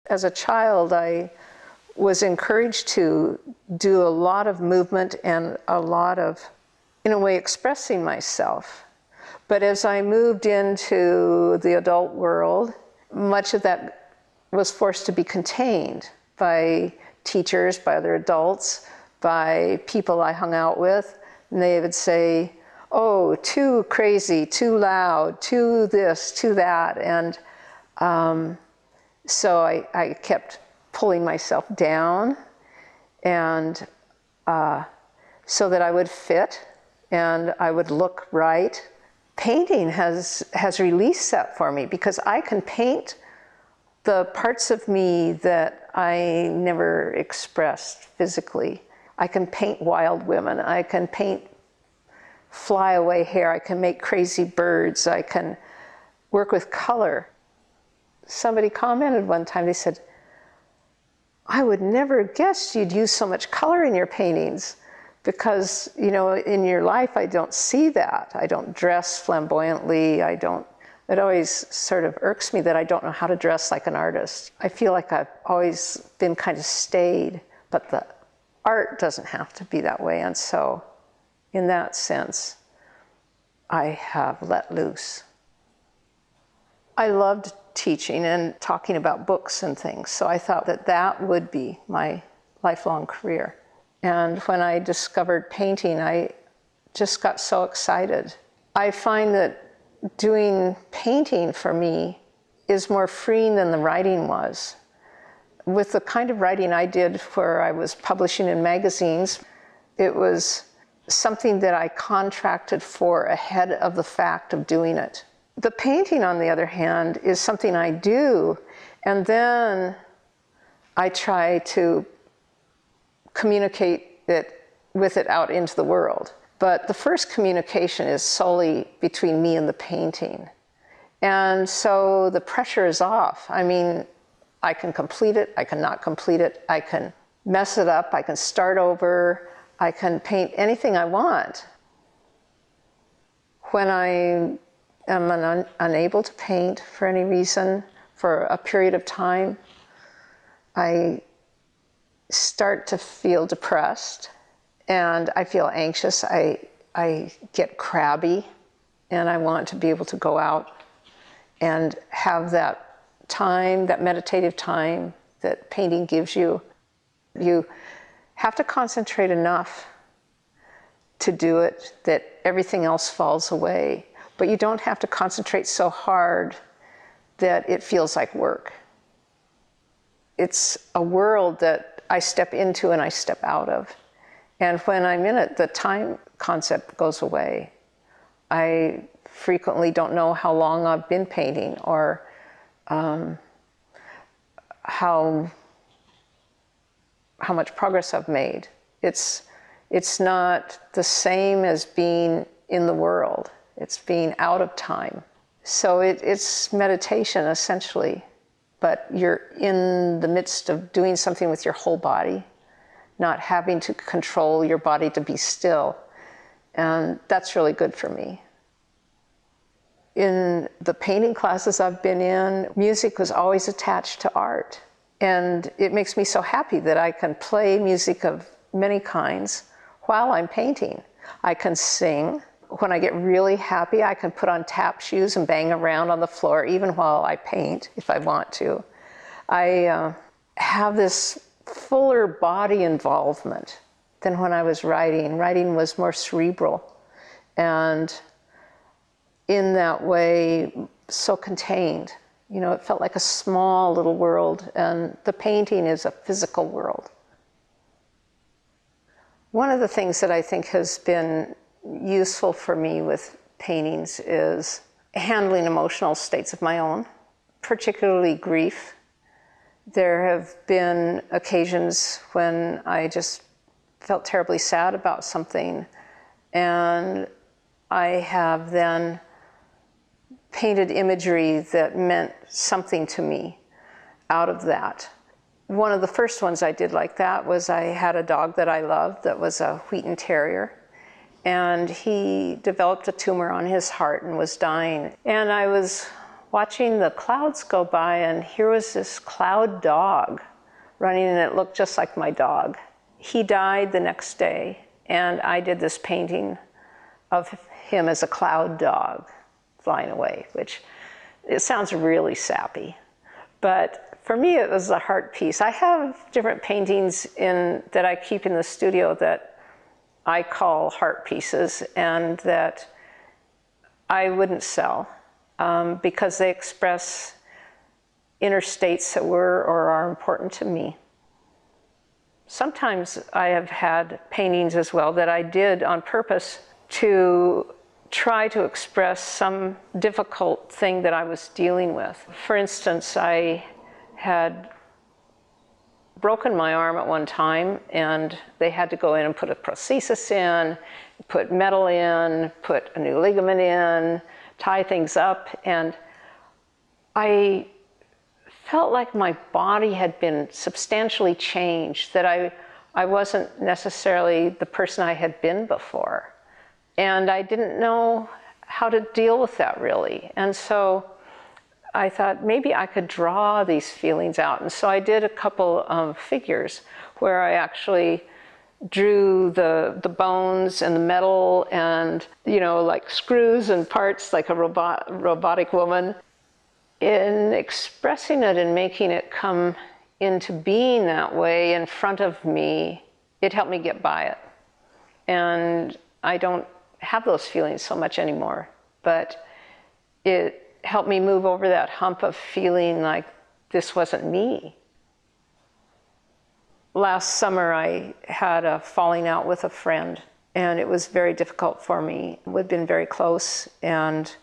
As a child, I was encouraged to do a lot of movement and a lot of, in a way, expressing myself. But as I moved into the adult world, much of that was forced to be contained by teachers, by other adults, by people I hung out with. And they would say, oh, too crazy, too loud, too this, too that. And so I kept pulling myself down, and so that I would fit and I would look right. Painting has released that for me, because I can paint the parts of me that I never expressed physically. I can paint wild women. I can paint flyaway hair. I can make crazy birds. I can work with color. Somebody commented one time, they said, I would never have guessed you'd use so much color in your paintings, because, you know, in your life I don't see that. I don't dress flamboyantly. It always sort of irks me that I don't know how to dress like an artist. I feel like I've always been kind of staid, but the art doesn't have to be that way. And so, in that sense, I have let loose. I loved teaching and talking about books and things, so I thought that that would be my lifelong career. And when I discovered painting, I just got so excited. I find that doing painting for me is more freeing than the writing was. With the kind of writing I did where I was publishing in magazines, it was something that I contracted for ahead of the fact of doing it. The painting, on the other hand, is something I do, and then I try to communicate with it out into the world. But the first communication is solely between me and the painting. And so the pressure is off. I mean, I can complete it, I can not complete it, I can mess it up, I can start over, I can paint anything I want. When I am unable to paint for any reason, for a period of time, I start to feel depressed and I feel anxious. I get crabby, and I want to be able to go out and have that time, that meditative time that painting gives you. You have to concentrate enough to do it that everything else falls away, but you don't have to concentrate so hard that it feels like work. It's a world that I step into and I step out of. And when I'm in it, the time concept goes away. I frequently don't know how long I've been painting, or how much progress I've made. It's not the same as being in the world. It's being out of time. So it's meditation, essentially. But you're in the midst of doing something with your whole body, not having to control your body to be still. And that's really good for me. In the painting classes I've been in, music was always attached to art. And it makes me so happy that I can play music of many kinds while I'm painting. I can sing. When I get really happy, I can put on tap shoes and bang around on the floor, even while I paint, if I want to. I have this fuller body involvement than when I was writing. Writing was more cerebral, and in that way, so contained. You know, it felt like a small little world, and the painting is a physical world. One of the things that I think has been useful for me with paintings is handling emotional states of my own, particularly grief. There have been occasions when I just felt terribly sad about something, and I have then painted imagery that meant something to me out of that. One of the first ones I did like that was I had a dog that I loved that was a Wheaten Terrier, and he developed a tumor on his heart and was dying. And I was watching the clouds go by, and here was this cloud dog running, and it looked just like my dog. He died the next day, and I did this painting of him as a cloud dog flying away, which it sounds really sappy. But for me, it was a heart piece. I have different paintings that I keep in the studio that I call heart pieces, and that I wouldn't sell because they express inner states that were or are important to me. Sometimes I have had paintings as well that I did on purpose to try to express some difficult thing that I was dealing with. For instance, I had broken my arm at one time, and they had to go in and put a prosthesis in, put metal in, put a new ligament in, tie things up, and I felt like my body had been substantially changed, that I wasn't necessarily the person I had been before. And I didn't know how to deal with that really. And so I thought maybe I could draw these feelings out. And so I did a couple of figures where I actually drew the bones and the metal and, you know, like screws and parts like a robotic woman. In expressing it and making it come into being that way in front of me, it helped me get by it. And I don't have those feelings so much anymore, but it helped me move over that hump of feeling like this wasn't me. Last summer, I had a falling out with a friend, and it was very difficult for me. We'd been very close, and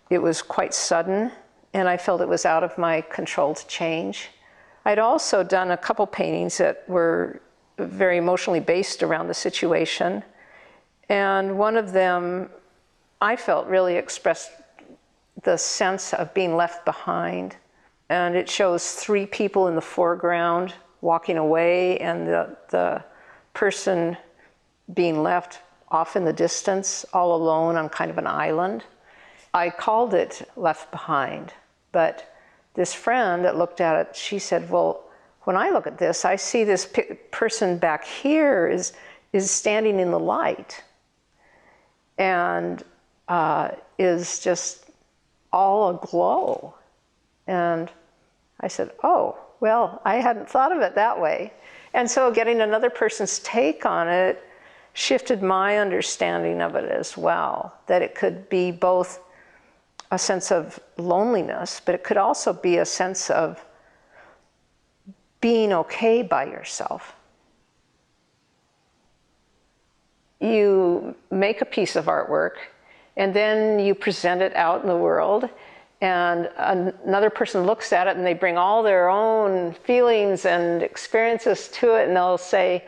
it was quite sudden, and I felt it was out of my control to change. I'd also done a couple paintings that were very emotionally based around the situation, and one of them I felt really expressed the sense of being left behind. And it shows three people in the foreground walking away, and the person being left off in the distance, all alone on kind of an island. I called it Left Behind, but this friend that looked at it, she said, well, when I look at this, I see this person back here is standing in the light and is just all aglow. And I said, oh, well, I hadn't thought of it that way. And so getting another person's take on it shifted my understanding of it as well, that it could be both a sense of loneliness, but it could also be a sense of being okay by yourself. You make a piece of artwork, and then you present it out in the world, and another person looks at it and they bring all their own feelings and experiences to it, and they'll say,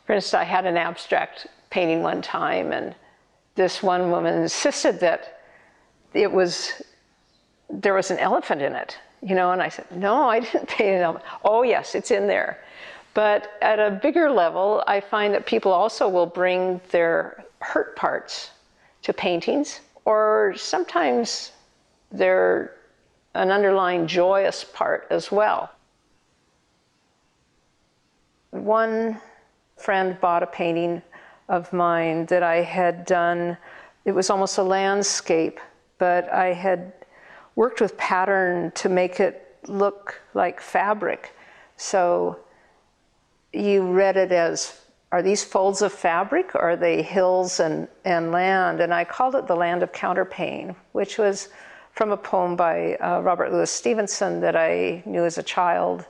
for instance, I had an abstract painting one time, and this one woman insisted that there was an elephant in it, you know, and I said, no, I didn't paint an elephant. Oh yes, it's in there. But at a bigger level, I find that people also will bring their hurt parts to paintings, or sometimes they're an underlying joyous part as well. One friend bought a painting of mine that I had done. It was almost a landscape, but I had worked with pattern to make it look like fabric. So you read it as, are these folds of fabric, or are they hills and land? And I called it The Land of Counterpane, which was from a poem by Robert Louis Stevenson that I knew as a child,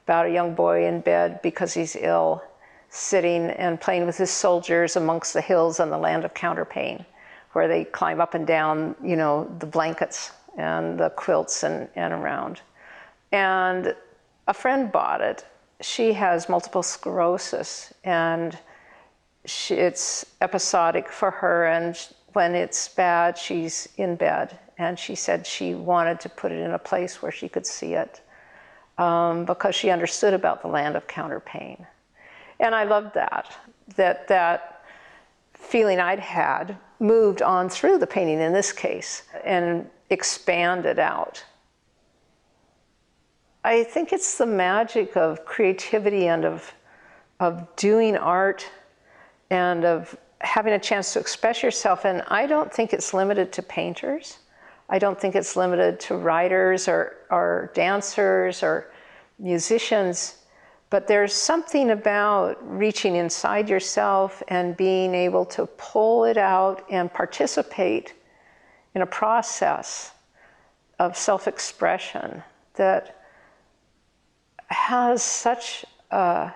about a young boy in bed because he's ill, sitting and playing with his soldiers amongst the hills on the land of Counterpane, where they climb up and down, you know, the blankets and the quilts and around. And a friend bought it. She has multiple sclerosis, and it's episodic for her, and when it's bad, she's in bed. And she said she wanted to put it in a place where she could see it because she understood about the land of Counterpane. And I loved that feeling I'd had moved on through the painting in this case and expanded out. I think it's the magic of creativity and of doing art and of having a chance to express yourself. And I don't think it's limited to painters. I don't think it's limited to writers or dancers or musicians. But there's something about reaching inside yourself and being able to pull it out and participate in a process of self-expression that has such a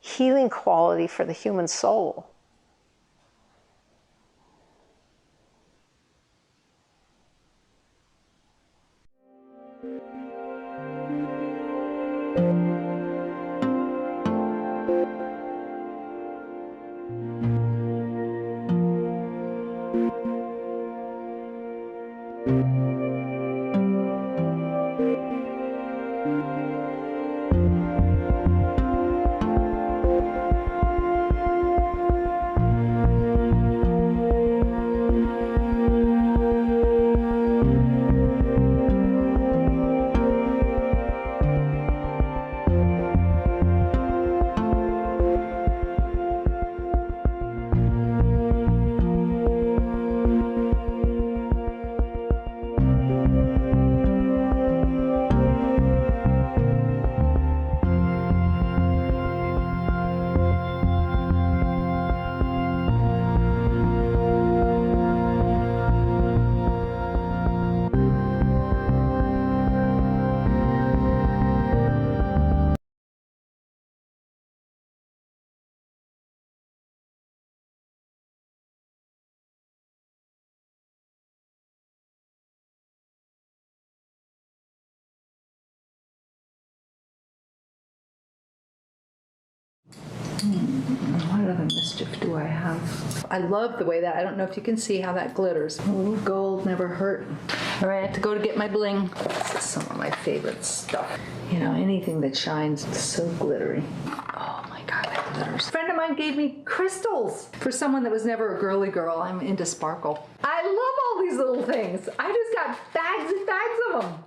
healing quality for the human soul. What other mischief do I have? I love the way that, I don't know if you can see how that glitters. Ooh, gold never hurt. All right, I have to go to get my bling. This is some of my favorite stuff. You know, anything that shines is so glittery. Oh my God, that glitters. A friend of mine gave me crystals. For someone that was never a girly girl, I'm into sparkle. I love all these little things. I just got bags and bags of them.